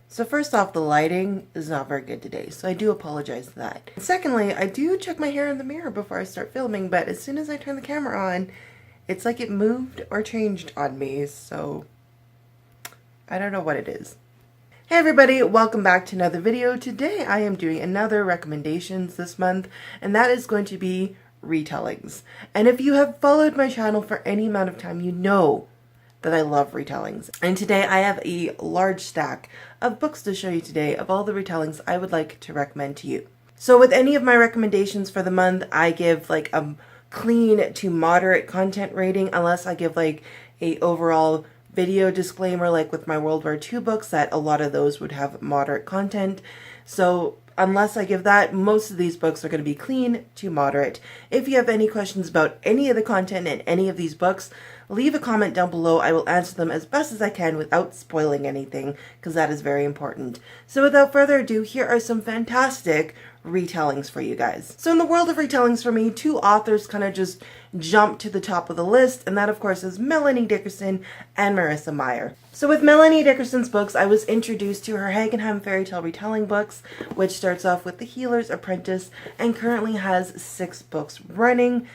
So first off, the lighting is not very good today, so I do apologize for that. Secondly, I do check my hair in the mirror before I start filming, but as soon as I turn the camera on, it's like it moved or changed on me, so I don't know what it is. Hey everybody, welcome back to another video. Today I am doing another recommendations this month, and that is going to be retellings. And if you have followed my channel for any amount of time, you know that I love retellings. And today I have a large stack of books to show you today of all the retellings I would like to recommend to you. So with any of my recommendations for the month, I give like a clean to moderate content rating, unless I give like a overall video disclaimer, like with my World War II books, that a lot of those would have moderate content. So unless I give that, most of these books are going to be clean to moderate. If you have any questions about any of the content in any of these books, leave a comment down below. I will answer them as best as I can without spoiling anything, because that is very important. So without further ado, here are some fantastic retellings for you guys. So in the world of retellings for me, two authors kind of just jumped to the top of the list, and that of course is Melanie Dickinson and Marissa Meyer. So with Melanie Dickinson's books, I was introduced to her Hagenheim fairy tale retelling books, which starts off with The Healer's Apprentice and currently has 6 books running.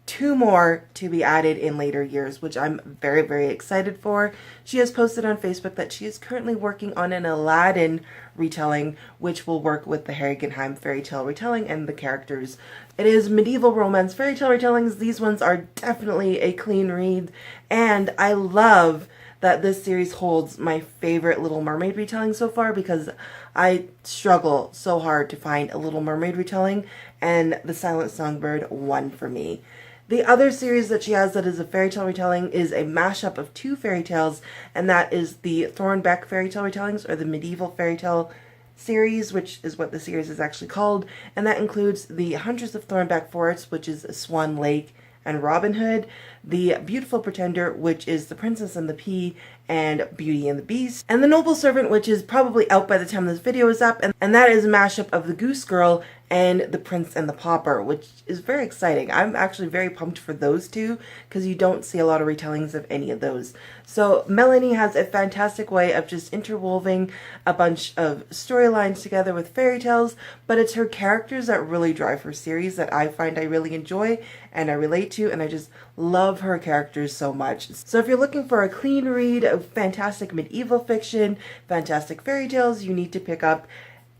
2 more to be added in later years, which I'm very, very excited for. She has posted on Facebook that she is currently working on an Aladdin retelling, which will work with the Hagenheim fairy tale retelling and the characters. It is medieval romance fairy tale retellings. These ones are definitely a clean read, and I love that this series holds my favorite Little Mermaid retelling so far, because I struggle so hard to find a Little Mermaid retelling, and The Silent Songbird won for me. The other series that she has that is a fairy tale retelling is a mashup of 2 fairy tales, and that is the Thornbeck fairy tale retellings, or the medieval fairy tale series, which is what the series is actually called, and that includes the Huntress of Thornbeck Forest, which is Swan Lake and Robin Hood, the Beautiful Pretender, which is The Princess and the Pea and Beauty and the Beast, and the Noble Servant, which is probably out by the time this video is up, and that is a mashup of The Goose Girl and The Prince and the Pauper, which is very exciting. I'm actually very pumped for those two, because you don't see a lot of retellings of any of those. So Melanie has a fantastic way of just interwoven a bunch of storylines together with fairy tales, but it's her characters that really drive her series that I find I really enjoy and I relate to, and I just love her characters so much. So if you're looking for a clean read of fantastic medieval fiction, fantastic fairy tales, you need to pick up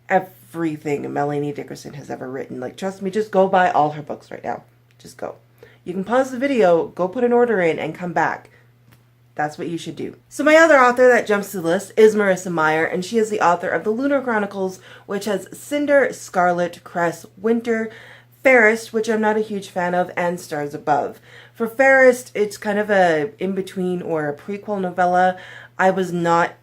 everything Melanie Dickinson has ever written. Like, trust me, just go buy all her books right now. Just go. You can pause the video, go put an order in, and come back. That's what you should do. So my other author that jumps to the list is Marissa Meyer, and she is the author of The Lunar Chronicles, which has Cinder, Scarlet, Cress, Winter, Fairest, which I'm not a huge fan of, and Stars Above. For Fairest, it's kind of a in-between or a prequel novella. I was not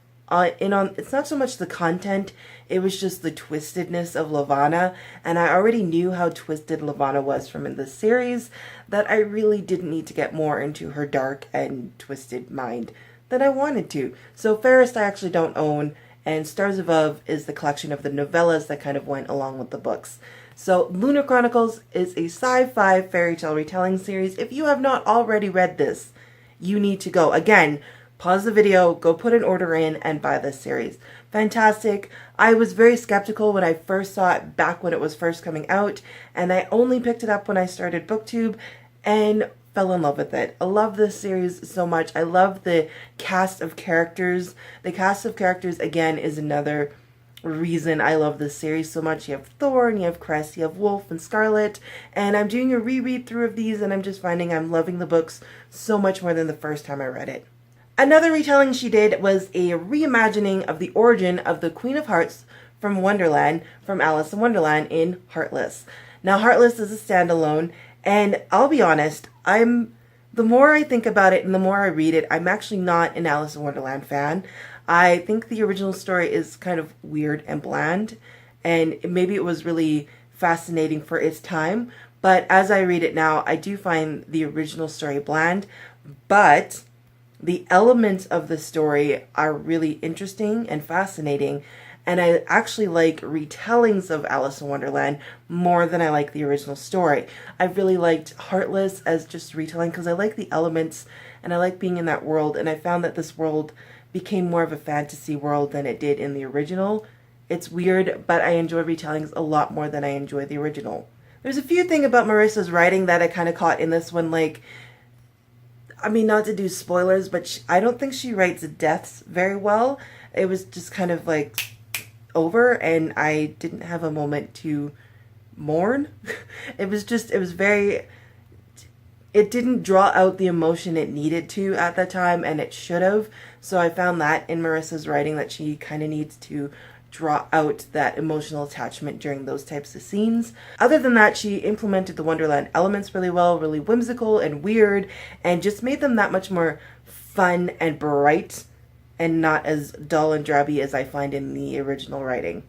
in on, it's not so much the content, it was just the twistedness of Lavanna, and I already knew how twisted Lavanna was from in this series, that I really didn't need to get more into her dark and twisted mind than I wanted to. So Fairest I actually don't own, and Stars Above is the collection of the novellas that kind of went along with the books. So Lunar Chronicles is a sci-fi fairy tale retelling series. If you have not already read this, you need to go. Again, pause the video, go put an order in, and buy this series. Fantastic. I was very skeptical when I first saw it back when it was first coming out, and I only picked it up when I started BookTube and fell in love with it. I love this series so much. I love the cast of characters. The cast of characters, again, is another reason I love this series so much. You have Thorn, you have Cress, you have Wolf and Scarlet, and I'm doing a reread through of these, and I'm just finding I'm loving the books so much more than the first time I read it. Another retelling she did was a reimagining of the origin of the Queen of Hearts from Wonderland, from Alice in Wonderland, in Heartless. Now, Heartless is a standalone, and I'll be honest, the more I think about it and the more I read it, I'm actually not an Alice in Wonderland fan. I think the original story is kind of weird and bland, and maybe it was really fascinating for its time, but as I read it now, I do find the original story bland, but the elements of the story are really interesting and fascinating, and I actually like retellings of Alice in Wonderland more than I like the original story. I really liked Heartless as just retelling because I like the elements and I like being in that world, and I found that this world became more of a fantasy world than it did in the original. It's weird, but I enjoy retellings a lot more than I enjoy the original. There's a few things about Marissa's writing that I kind of caught in this one, like, I mean, not to do spoilers, but I don't think she writes deaths very well. It was just kind of like over, and I didn't have a moment to mourn. It was very, it didn't draw out the emotion it needed to at that time, and it should have. So I found that in Marissa's writing, that she kind of needs to draw out that emotional attachment during those types of scenes. Other than that, she implemented the Wonderland elements really well, really whimsical and weird, and just made them that much more fun and bright and not as dull and drabby as I find in the original writing.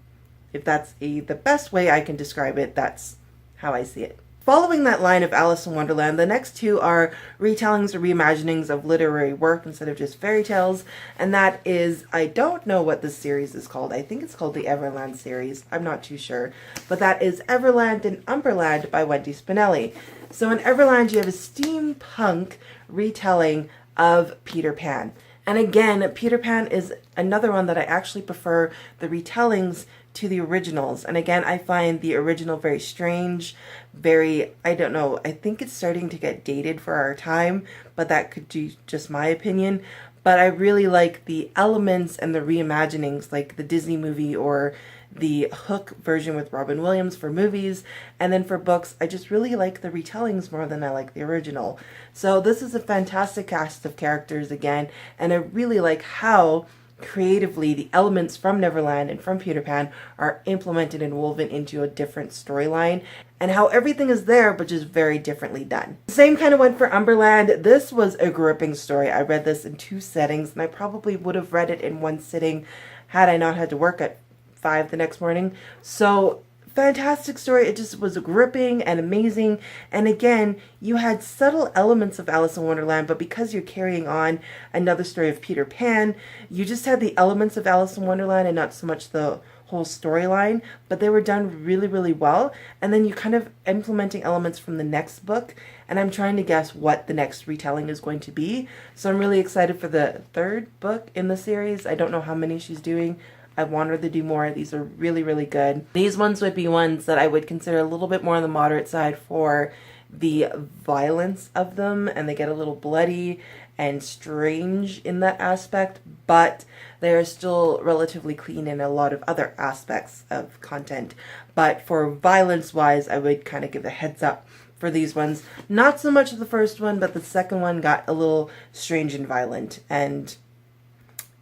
If that's the best way I can describe it, that's how I see it. Following that line of Alice in Wonderland, the next two are retellings or reimaginings of literary work instead of just fairy tales, and that is, I don't know what this series is called. I think it's called the Everland series. I'm not too sure. But that is Everland and Umberland by Wendy Spinelli. So in Everland, you have a steampunk retelling of Peter Pan. And again, Peter Pan is another one that I actually prefer the retellings to the originals. And again, I find the original very strange, very, I don't know, I think it's starting to get dated for our time, but that could be just my opinion. But I really like the elements and the reimaginings, like the Disney movie or the Hook version with Robin Williams for movies. And then for books, I just really like the retellings more than I like the original. So this is a fantastic cast of characters again, and I really like how creatively the elements from Neverland and from Peter Pan are implemented and woven into a different storyline, and how everything is there but just very differently done. The same kind of went for Umberland. This was a gripping story. I read this in 2 settings, and I probably would have read it in 1 sitting had I not had to work at 5 the next morning. So fantastic story. It just was gripping and amazing. And again, you had subtle elements of Alice in Wonderland, but because you're carrying on another story of Peter Pan, you just had the elements of Alice in Wonderland and not so much the whole storyline, but they were done really, really well. And then you kind of implementing elements from the next book, and I'm trying to guess what the next retelling is going to be. So I'm really excited for the 3rd book in the series. I don't know how many she's doing. I want her to do more. These are really, really good. These ones would be ones that I would consider a little bit more on the moderate side for the violence of them, and they get a little bloody and strange in that aspect, but they are still relatively clean in a lot of other aspects of content. But for violence-wise, I would kind of give a heads up for these ones. Not so much the first one, but the second one got a little strange and violent and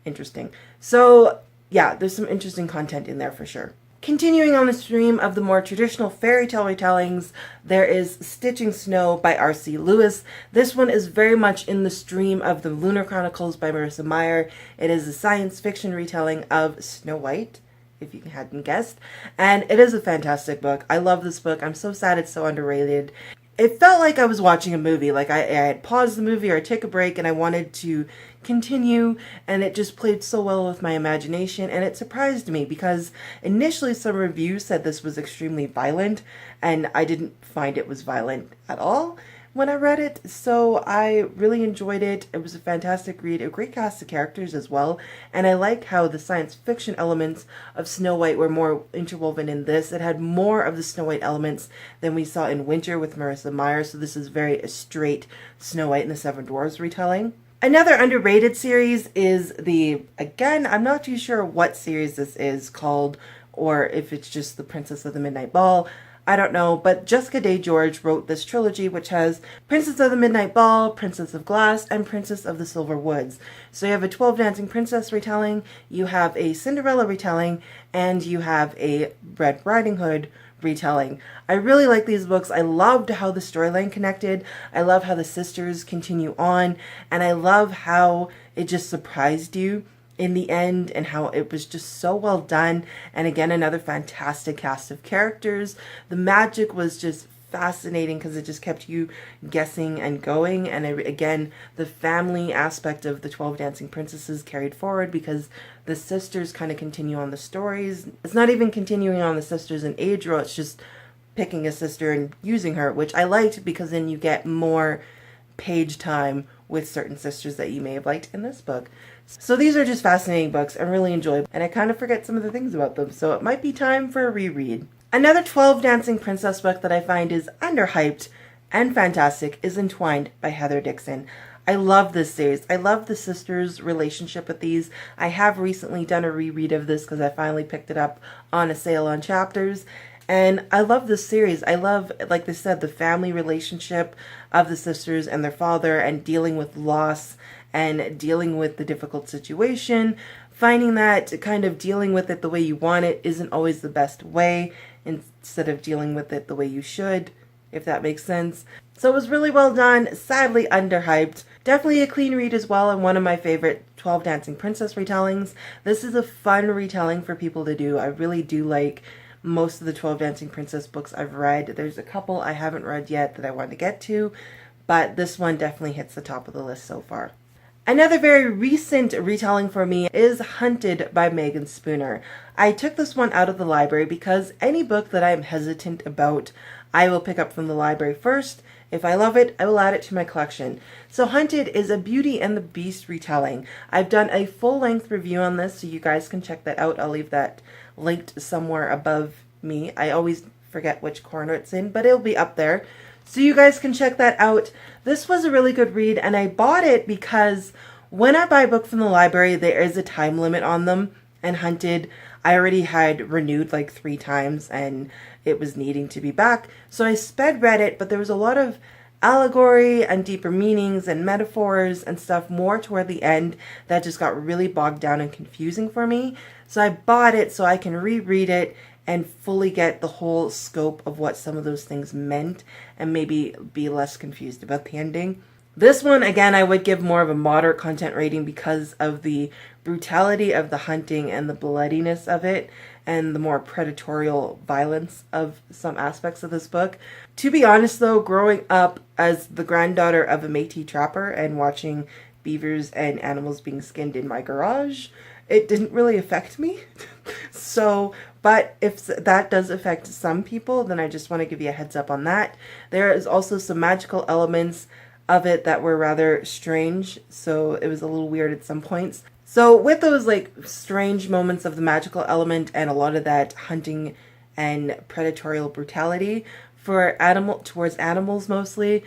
interesting. So yeah, there's some interesting content in there for sure. Continuing on the stream of the more traditional fairy tale retellings, there is Stitching Snow by R.C. Lewis. This one is very much in the stream of the Lunar Chronicles by Marissa Meyer. It is a science fiction retelling of Snow White, if you hadn't guessed. And it is a fantastic book. I love this book. I'm so sad it's so underrated. It felt like I was watching a movie, like I had paused the movie or take a break and I wanted to continue, and it just played so well with my imagination, and it surprised me because initially some reviews said this was extremely violent, and I didn't find it was violent at all when I read it, so I really enjoyed it. It was a fantastic read, a great cast of characters as well, and I like how the science fiction elements of Snow White were more interwoven in this. It had more of the Snow White elements than we saw in Winter with Marissa Meyer, so this is very a straight Snow White and the Seven Dwarfs retelling. Another underrated series is again, I'm not too sure what series this is called, or if it's just The Princess of the Midnight Ball. I don't know, but Jessica Day George wrote this trilogy, which has Princess of the Midnight Ball, Princess of Glass, and Princess of the Silver Woods. So you have a 12 Dancing Princess retelling, you have a Cinderella retelling, and you have a Red Riding Hood retelling. I really like these books. I loved how the storyline connected. I love how the sisters continue on, and I love how it just surprised you in the end and how it was just so well done. And again, another fantastic cast of characters. The magic was just fascinating because it just kept you guessing and going. And again, the family aspect of the 12 Dancing Princesses carried forward because the sisters kind of continue on the stories. It's not even continuing on the sisters in age row, it's just picking a sister and using her, which I liked because then you get more page time with certain sisters that you may have liked in this book. So these are just fascinating books and really enjoyable, and I kind of forget some of the things about them, so it might be time for a reread. Another 12 Dancing Princess book that I find is underhyped and fantastic is Entwined by Heather Dixon. I love this series. I love the sisters' relationship with these. I have recently done a reread of this because I finally picked it up on a sale on Chapters. And I love this series. I love, like they said, the family relationship of the sisters and their father, and dealing with loss and dealing with the difficult situation. Finding that kind of dealing with it the way you want it isn't always the best way, instead of dealing with it the way you should, if that makes sense. So it was really well done, sadly underhyped. Definitely a clean read as well, and one of my favorite 12 Dancing Princess retellings. This is a fun retelling for people to do. I really do like most of the 12 Dancing Princess books I've read. There's a couple I haven't read yet that I want to get to, but this one definitely hits the top of the list so far. Another very recent retelling for me is Hunted by Megan Spooner. I took this one out of the library because any book that I'm hesitant about, I will pick up from the library first. If I love it, I will add it to my collection. So Hunted is a Beauty and the Beast retelling. I've done a full-length review on this, so you guys can check that out. I'll leave that linked somewhere above me. I always forget which corner it's in, but it'll be up there. So you guys can check that out. This was a really good read, and I bought it because when I buy a book from the library, there is a time limit on them. And Hunted, I already had renewed like 3 times, and it was needing to be back. So I sped read it, but there was a lot of allegory and deeper meanings and metaphors and stuff more toward the end that just got really bogged down and confusing for me. So I bought it so I can reread it and fully get the whole scope of what some of those things meant, and maybe be less confused about the ending. This one, again, I would give more of a moderate content rating because of the brutality of the hunting and the bloodiness of it, and the more predatorial violence of some aspects of this book. To be honest though, growing up as the granddaughter of a Métis trapper and watching beavers and animals being skinned in my garage, it didn't really affect me. So, but if that does affect some people, then I just want to give you a heads up on that. There is also some magical elements of it that were rather strange, so it was a little weird at some points. So with those like strange moments of the magical element and a lot of that hunting and predatorial brutality for towards animals mostly,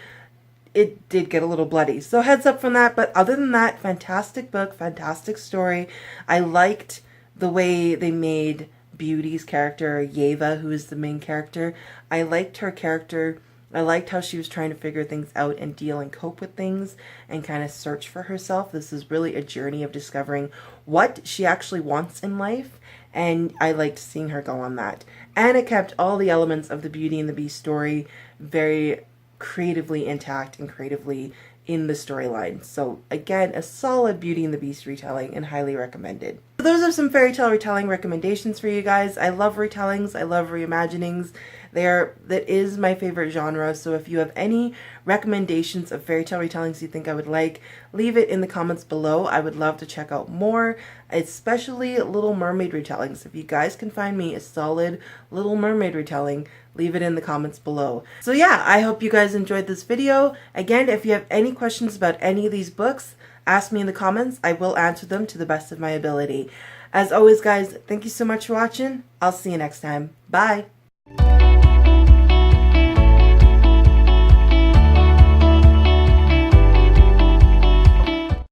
it did get a little bloody. So heads up from that, but other than that, fantastic book, fantastic story. I liked the way they made Beauty's character, Yeva, who is the main character. I liked her character. I liked how she was trying to figure things out and deal and cope with things and kind of search for herself. This is really a journey of discovering what she actually wants in life, and I liked seeing her go on that. And it kept all the elements of the Beauty and the Beast story very creatively intact and creatively in the storyline. So again, a solid Beauty and the Beast retelling and highly recommended. So those are some fairy tale retelling recommendations for you guys. I love retellings. I love reimaginings. That is my favorite genre, so if you have any recommendations of fairy tale retellings you think I would like, leave it in the comments below. I would love to check out more, especially Little Mermaid retellings. If you guys can find me a solid Little Mermaid retelling, leave it in the comments below. So yeah, I hope you guys enjoyed this video. Again, if you have any questions about any of these books, ask me in the comments. I will answer them to the best of my ability. As always, guys, thank you so much for watching. I'll see you next time. Bye!